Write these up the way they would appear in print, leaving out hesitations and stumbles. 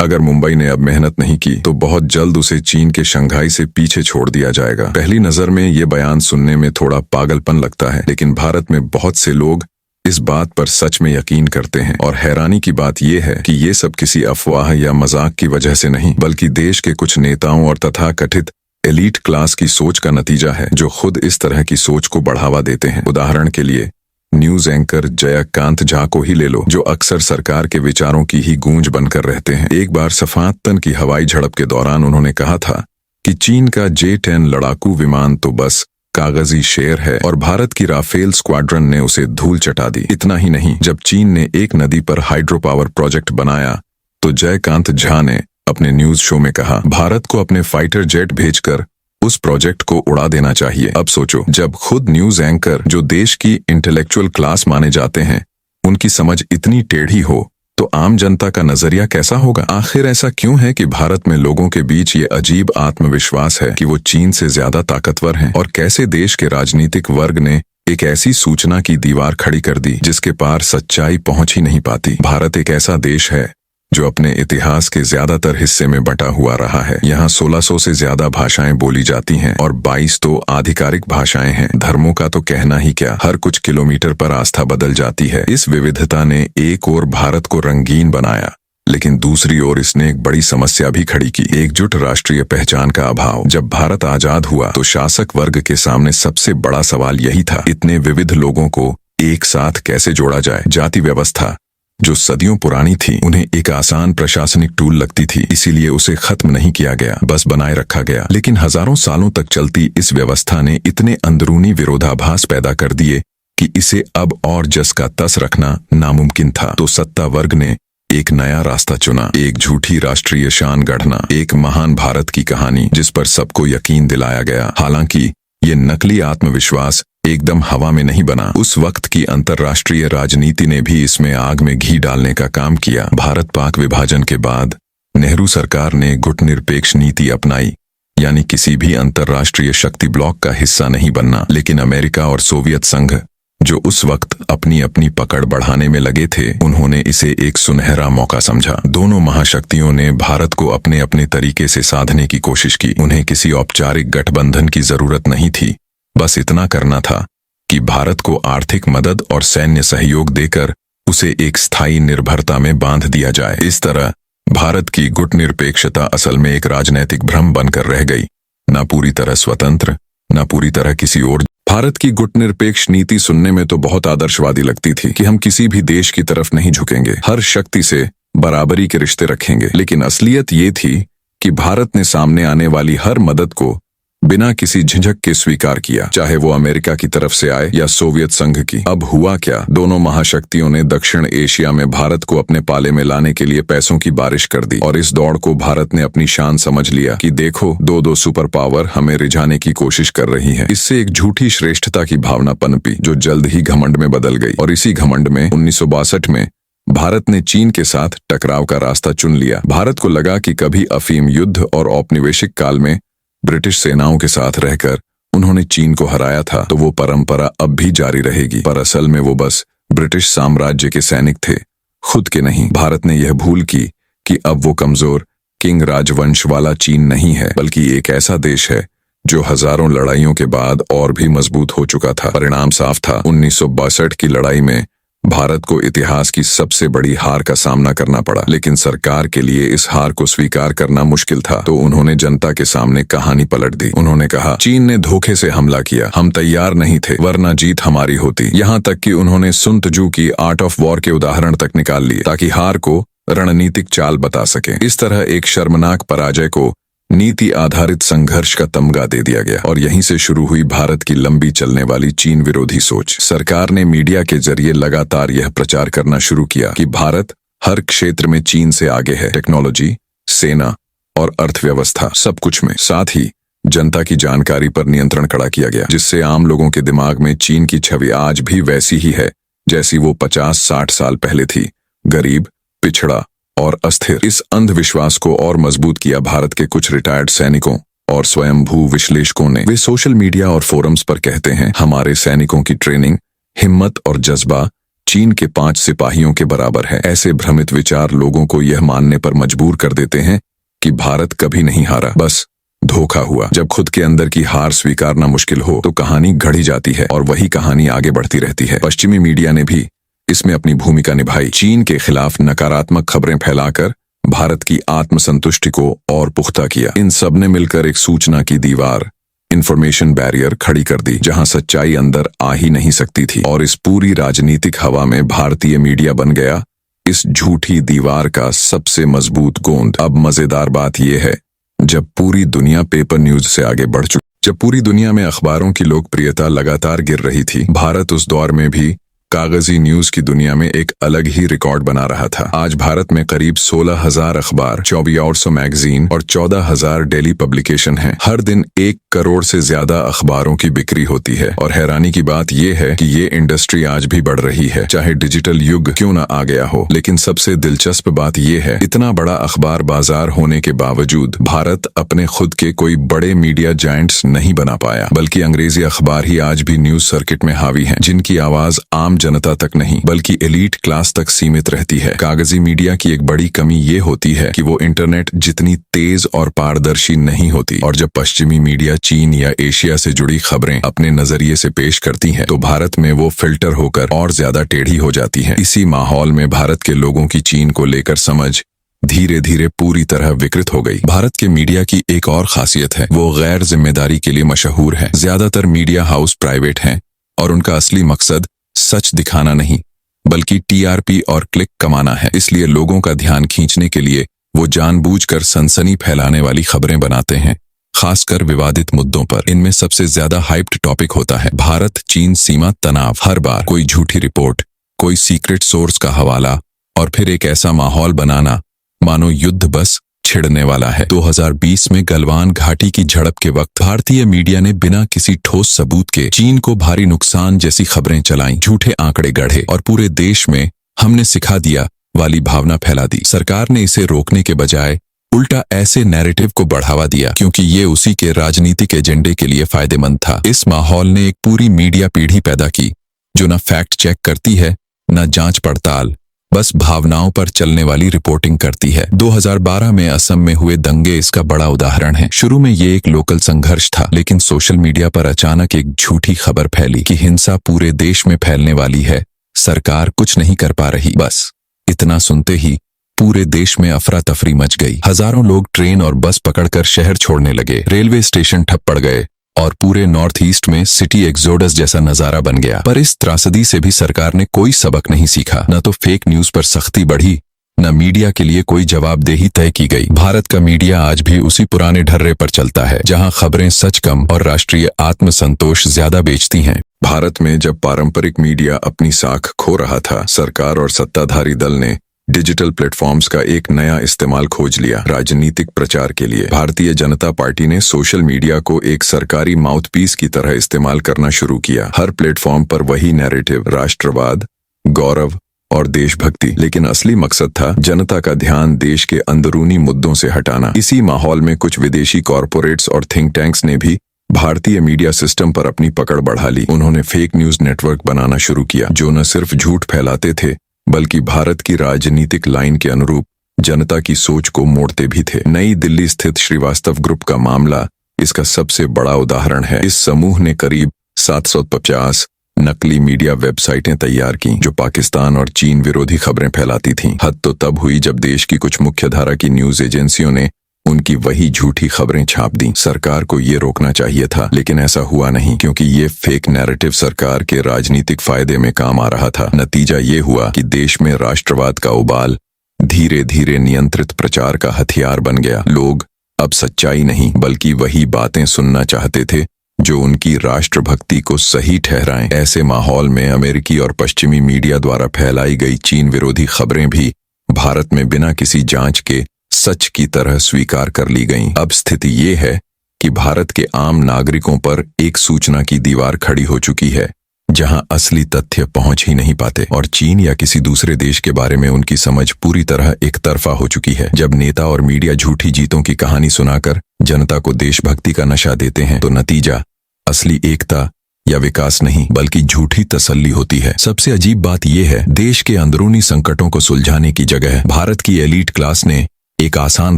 अगर मुंबई ने अब मेहनत नहीं की तो बहुत जल्द उसे चीन के शंघाई से पीछे छोड़ दिया जाएगा। पहली नजर में ये बयान सुनने में थोड़ा पागलपन लगता है, लेकिन भारत में बहुत से लोग इस बात पर सच में यकीन करते हैं। और हैरानी की बात यह है कि ये सब किसी अफवाह या मजाक की वजह से नहीं, बल्कि देश के कुछ नेताओं और तथाकथित एलीट क्लास की सोच का नतीजा है, जो खुद इस तरह की सोच को बढ़ावा देते हैं। उदाहरण के लिए न्यूज एंकर जयकांत झा को ही ले लो, जो अक्सर सरकार के विचारों की ही गूंज बनकर रहते हैं। एक बार सफातन की हवाई झड़प के दौरान उन्होंने कहा था कि चीन का J-10 लड़ाकू विमान तो बस कागजी शेर है और भारत की राफेल स्क्वाड्रन ने उसे धूल चटा दी। इतना ही नहीं, जब चीन ने एक नदी पर हाइड्रो पावर प्रोजेक्ट बनाया तो जयकांत झा ने अपने न्यूज शो में कहा, भारत को अपने फाइटर जेट भेजकर उस प्रोजेक्ट को उड़ा देना चाहिए। अब सोचो, जब खुद न्यूज एंकर, जो देश की इंटेलेक्चुअल क्लास माने जाते हैं, उनकी समझ इतनी टेढ़ी हो तो आम जनता का नजरिया कैसा होगा? आखिर ऐसा क्यों है कि भारत में लोगों के बीच ये अजीब आत्मविश्वास है कि वो चीन से ज्यादा ताकतवर हैं? और कैसे देश के राजनीतिक वर्ग ने एक ऐसी सूचना की दीवार खड़ी कर दी जिसके पार सच्चाई पहुंच ही नहीं पाती? भारत एक ऐसा देश है जो अपने इतिहास के ज्यादातर हिस्से में बटा हुआ रहा है। यहाँ 1600 से ज्यादा भाषाएं बोली जाती हैं और 22 तो आधिकारिक भाषाएं हैं। धर्मों का तो कहना ही क्या, हर कुछ किलोमीटर पर आस्था बदल जाती है। इस विविधता ने एक ओर भारत को रंगीन बनाया, लेकिन दूसरी ओर इसने एक बड़ी समस्या भी खड़ी की, एकजुट राष्ट्रीय पहचान का अभाव। जब भारत आजाद हुआ तो शासक वर्ग के सामने सबसे बड़ा सवाल यही था, इतने विविध लोगों को एक साथ कैसे जोड़ा जाए? जाति व्यवस्था जो सदियों पुरानी थी, उन्हें एक आसान प्रशासनिक टूल लगती थी, इसीलिए उसे खत्म नहीं किया गया, बस बनाए रखा गया। लेकिन हजारों सालों तक चलती इस व्यवस्था ने इतने अंदरूनी विरोधाभास पैदा कर दिए कि इसे अब और जस का तस रखना नामुमकिन था। तो सत्ता वर्ग ने एक नया रास्ता चुना, एक झूठी राष्ट्रीय शान गढ़ना, एक महान भारत की कहानी जिस पर सबको यकीन दिलाया गया। हालांकि ये नकली आत्मविश्वास एकदम हवा में नहीं बना। उस वक्त की अंतर्राष्ट्रीय राजनीति ने भी इसमें आग में घी डालने का काम किया। भारत पाक विभाजन के बाद नेहरू सरकार ने गुटनिरपेक्ष नीति अपनाई, यानी किसी भी अंतर्राष्ट्रीय शक्ति ब्लॉक का हिस्सा नहीं बनना। लेकिन अमेरिका और सोवियत संघ, जो उस वक्त अपनी अपनी पकड़ बढ़ाने में लगे थे, उन्होंने इसे एक सुनहरा मौका समझा। दोनों महाशक्तियों ने भारत को अपने अपने तरीके से साधने की कोशिश की। उन्हें किसी औपचारिक गठबंधन की जरूरत नहीं थी, बस इतना करना था कि भारत को आर्थिक मदद और सैन्य सहयोग देकर उसे एक स्थायी निर्भरता में बांध दिया जाए। इस तरह भारत की गुटनिरपेक्षता असल में एक राजनैतिक भ्रम बनकर रह गई, न पूरी तरह स्वतंत्र, न पूरी तरह किसी और। भारत की गुटनिरपेक्ष नीति सुनने में तो बहुत आदर्शवादी लगती थी कि हम किसी भी देश की तरफ नहीं झुकेंगे, हर शक्ति से बराबरी के रिश्ते रखेंगे। लेकिन असलियत ये थी कि भारत ने सामने आने वाली हर मदद को बिना किसी झिझक के स्वीकार किया, चाहे वो अमेरिका की तरफ से आए या सोवियत संघ की। अब हुआ क्या, दोनों महाशक्तियों ने दक्षिण एशिया में भारत को अपने पाले में लाने के लिए पैसों की बारिश कर दी। और इस दौड़ को भारत ने अपनी शान समझ लिया कि देखो, दो सुपर पावर हमें रिझाने की कोशिश कर रही है। इससे एक झूठी श्रेष्ठता की भावना पनपी, जो जल्द ही घमंड में बदल गई। और इसी घमंड में 1962 में भारत ने चीन के साथ टकराव का रास्ता चुन लिया। भारत को लगा कि कभी अफीम युद्ध और औपनिवेशिक काल में ब्रिटिश सेनाओं के साथ रहकर उन्होंने चीन को हराया था, तो वो परंपरा अब भी जारी रहेगी। पर असल में वो बस ब्रिटिश साम्राज्य के सैनिक थे, खुद के नहीं। भारत ने यह भूल की कि अब वो कमजोर किंग राजवंश वाला चीन नहीं है, बल्कि एक ऐसा देश है जो हजारों लड़ाइयों के बाद और भी मजबूत हो चुका था। परिणाम साफ था, 1962 की लड़ाई में भारत को इतिहास की सबसे बड़ी हार का सामना करना पड़ा। लेकिन सरकार के लिए इस हार को स्वीकार करना मुश्किल था, तो उन्होंने जनता के सामने कहानी पलट दी। उन्होंने कहा, चीन ने धोखे से हमला किया, हम तैयार नहीं थे, वरना जीत हमारी होती। यहाँ तक कि उन्होंने सुन त्जू की आर्ट ऑफ वॉर के उदाहरण तक निकाल लिए, ताकि हार को रणनीतिक चाल बता सके। इस तरह एक शर्मनाक पराजय को नीति आधारित संघर्ष का तमगा दे दिया गया, और यहीं से शुरू हुई भारत की लंबी चलने वाली चीन विरोधी सोच। सरकार ने मीडिया के जरिए लगातार यह प्रचार करना शुरू किया कि भारत हर क्षेत्र में चीन से आगे है, टेक्नोलॉजी, सेना और अर्थव्यवस्था, सब कुछ में। साथ ही जनता की जानकारी पर नियंत्रण कड़ा किया गया, जिससे आम लोगों के दिमाग में चीन की छवि आज भी वैसी ही है जैसी वो 50-60 साल पहले थी, गरीब, पिछड़ा और अस्थिर। इस अंधविश्वास को और मजबूत किया भारत के कुछ रिटायर्ड सैनिकों और स्वयंभू विश्लेषकों ने। वे सोशल मीडिया और फोरम्स पर कहते हैं, हमारे सैनिकों की ट्रेनिंग, हिम्मत और जज्बा चीन के 5 सिपाहियों के बराबर है। ऐसे भ्रमित विचार लोगों को यह मानने पर मजबूर कर देते हैं कि भारत कभी नहीं हारा, बस धोखा हुआ। जब खुद के अंदर की हार स्वीकारना मुश्किल हो तो कहानी घड़ी जाती है और वही कहानी आगे बढ़ती रहती है। पश्चिमी मीडिया ने भी इसमें अपनी भूमिका निभाई। चीन के खिलाफ नकारात्मक खबरें फैलाकर भारत की आत्मसंतुष्टि को और पुख्ता किया। इन सब ने मिलकर एक सूचना की दीवार, इंफॉर्मेशन बैरियर खड़ी कर दी, जहां सच्चाई अंदर आ ही नहीं सकती थी। और इस पूरी राजनीतिक हवा में भारतीय मीडिया बन गया इस झूठी दीवार का सबसे मजबूत गोंद। अब मजेदार बात यह है, जब पूरी दुनिया पेपर न्यूज से आगे बढ़ चुकी, जब पूरी दुनिया में अखबारों की लोकप्रियता लगातार गिर रही थी, भारत उस दौर में भी कागजी न्यूज की दुनिया में एक अलग ही रिकॉर्ड बना रहा था। आज भारत में करीब 16,000 अखबार, 2400 मैगजीन और 14,000 डेली पब्लिकेशन हैं। हर दिन 1 करोड़ से ज्यादा अखबारों की बिक्री होती है। और हैरानी की बात यह है कि ये इंडस्ट्री आज भी बढ़ रही है, चाहे डिजिटल युग क्यों ना आ गया हो। लेकिन सबसे दिलचस्प बात यह है, इतना बड़ा अखबार बाजार होने के बावजूद भारत अपने खुद के कोई बड़े मीडिया जायंट्स नहीं बना पाया, बल्कि अंग्रेजी अखबार ही आज भी न्यूज सर्किट में हावी हैं, जिनकी आवाज आम जनता तक नहीं बल्कि एलीट क्लास तक सीमित रहती है। कागजी मीडिया की एक बड़ी कमी ये होती है कि वो इंटरनेट जितनी तेज और पारदर्शी नहीं होती। और जब पश्चिमी मीडिया चीन या एशिया से जुड़ी खबरें अपने नजरिए से पेश करती है तो भारत में वो फिल्टर होकर और ज्यादा टेढ़ी हो जाती है। इसी माहौल में भारत के लोगों की चीन को लेकर समझ धीरे धीरे पूरी तरह विकृत हो गई। भारत के मीडिया की एक और खासियत है, वो गैर जिम्मेदारी के लिए मशहूर है। ज्यादातर मीडिया हाउस प्राइवेट हैं और उनका असली मकसद सच दिखाना नहीं बल्कि टीआरपी और क्लिक कमाना है। इसलिए लोगों का ध्यान खींचने के लिए वो जानबूझकर सनसनी फैलाने वाली खबरें बनाते हैं, खासकर विवादित मुद्दों पर। इनमें सबसे ज्यादा हाइप्ड टॉपिक होता है भारत चीन सीमा तनाव। हर बार कोई झूठी रिपोर्ट, कोई सीक्रेट सोर्स का हवाला और फिर एक ऐसा माहौल बनाना मानो युद्ध बस छिड़ने वाला है। 2020 में गलवान घाटी की झड़प के वक्त भारतीय मीडिया ने बिना किसी ठोस सबूत के चीन को भारी नुकसान जैसी खबरें चलाईं, झूठे आंकड़े गढ़े और पूरे देश में हमने सिखा दिया वाली भावना फैला दी। सरकार ने इसे रोकने के बजाय उल्टा ऐसे नैरेटिव को बढ़ावा दिया क्योंकि ये उसी के राजनीतिक एजेंडे के लिए फायदेमंद था। इस माहौल ने एक पूरी मीडिया पीढ़ी पैदा की जो न फैक्ट चेक करती है, न जांच पड़ताल, बस भावनाओं पर चलने वाली रिपोर्टिंग करती है। 2012 में असम में हुए दंगे इसका बड़ा उदाहरण है। शुरू में ये एक लोकल संघर्ष था, लेकिन सोशल मीडिया पर अचानक एक झूठी खबर फैली कि हिंसा पूरे देश में फैलने वाली है, सरकार कुछ नहीं कर पा रही। बस इतना सुनते ही पूरे देश में अफरा तफरी मच गई। हजारों लोग ट्रेन और बस पकड़कर शहर छोड़ने लगे, रेलवे स्टेशन ठप पड़ गए और पूरे नॉर्थ ईस्ट में सिटी एक्सोडस जैसा नजारा बन गया। पर इस त्रासदी से भी सरकार ने कोई सबक नहीं सीखा। न तो फेक न्यूज पर सख्ती बढ़ी, न मीडिया के लिए कोई जवाबदेही तय की गई। भारत का मीडिया आज भी उसी पुराने ढर्रे पर चलता है, जहां खबरें सच कम और राष्ट्रीय आत्मसंतोष ज्यादा बेचती हैं। भारत में जब पारंपरिक मीडिया अपनी साख खो रहा था, सरकार और सत्ताधारी दल ने डिजिटल प्लेटफॉर्म्स का एक नया इस्तेमाल खोज लिया। राजनीतिक प्रचार के लिए भारतीय जनता पार्टी ने सोशल मीडिया को एक सरकारी माउथपीस की तरह इस्तेमाल करना शुरू किया। हर प्लेटफॉर्म पर वही नैरेटिव, राष्ट्रवाद, गौरव और देशभक्ति, लेकिन असली मकसद था जनता का ध्यान देश के अंदरूनी मुद्दों से हटाना। इसी माहौल में कुछ विदेशी कॉरपोरेट्स और थिंक टैंक्स ने भी भारतीय मीडिया सिस्टम पर अपनी पकड़ बढ़ा ली। उन्होंने फेक न्यूज नेटवर्क बनाना शुरू किया जो न सिर्फ झूठ फैलाते थे बल्कि भारत की राजनीतिक लाइन के अनुरूप जनता की सोच को मोड़ते भी थे। नई दिल्ली स्थित श्रीवास्तव ग्रुप का मामला इसका सबसे बड़ा उदाहरण है। इस समूह ने करीब 750 नकली मीडिया वेबसाइटें तैयार की जो पाकिस्तान और चीन विरोधी खबरें फैलाती थीं। हद तो तब हुई जब देश की कुछ मुख्यधारा की न्यूज एजेंसियों ने उनकी वही झूठी खबरें छाप दी। सरकार को ये रोकना चाहिए था, लेकिन ऐसा हुआ नहीं क्योंकि ये फेक नैरेटिव सरकार के राजनीतिक फायदे में काम आ रहा था। नतीजा ये हुआ कि देश में राष्ट्रवाद का उबाल धीरे धीरे नियंत्रित प्रचार का हथियार बन गया। लोग अब सच्चाई नहीं बल्कि वही बातें सुनना चाहते थे जो उनकी राष्ट्रभक्ति को सही ठहराएं। ऐसे माहौल में अमेरिकी और पश्चिमी मीडिया द्वारा फैलाई गई चीन विरोधी खबरें भी भारत में बिना किसी जांच के सच की तरह स्वीकार कर ली गईं। अब स्थिति ये है कि भारत के आम नागरिकों पर एक सूचना की दीवार खड़ी हो चुकी है जहां असली तथ्य पहुंच ही नहीं पाते और चीन या किसी दूसरे देश के बारे में उनकी समझ पूरी तरह एक तरफा हो चुकी है। जब नेता और मीडिया झूठी जीतों की कहानी सुनाकर जनता को देशभक्ति का नशा देते हैं तो नतीजा असली एकता, या विकास नहीं बल्कि झूठी तसल्ली होती है। सबसे अजीब बात यह है, देश के अंदरूनी संकटों को सुलझाने की जगह भारत की एलीट क्लास ने एक आसान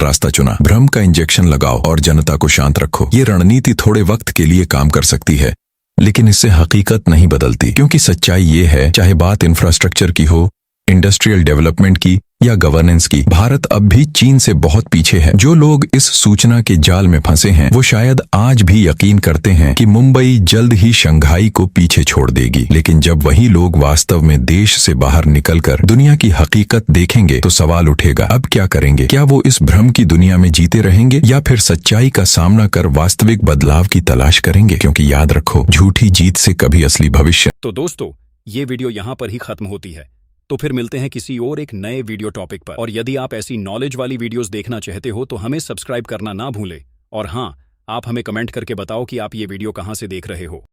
रास्ता चुना। भ्रम का इंजेक्शन लगाओ और जनता को शांत रखो। ये रणनीति थोड़े वक्त के लिए काम कर सकती है, लेकिन इससे हकीकत नहीं बदलती, क्योंकि सच्चाई ये है, चाहे बात इंफ्रास्ट्रक्चर की हो, इंडस्ट्रियल डेवलपमेंट की या गवर्नेंस की, भारत अब भी चीन से बहुत पीछे है। जो लोग इस सूचना के जाल में फंसे हैं वो शायद आज भी यकीन करते हैं कि मुंबई जल्द ही शंघाई को पीछे छोड़ देगी, लेकिन जब वही लोग वास्तव में देश से बाहर निकलकर दुनिया की हकीकत देखेंगे तो सवाल उठेगा, अब क्या करेंगे? क्या वो इस भ्रम की दुनिया में जीते रहेंगे या फिर सच्चाई का सामना कर वास्तविक बदलाव की तलाश करेंगे? क्योंकि याद रखो, झूठी जीत से कभी असली भविष्य। तो दोस्तों, ये वीडियो यहाँ पर ही खत्म होती है। तो फिर मिलते हैं किसी और एक नए वीडियो टॉपिक पर। और यदि आप ऐसी नॉलेज वाली वीडियोस देखना चाहते हो तो हमें सब्सक्राइब करना ना भूलें। और हाँ, आप हमें कमेंट करके बताओ कि आप ये वीडियो कहाँ से देख रहे हो।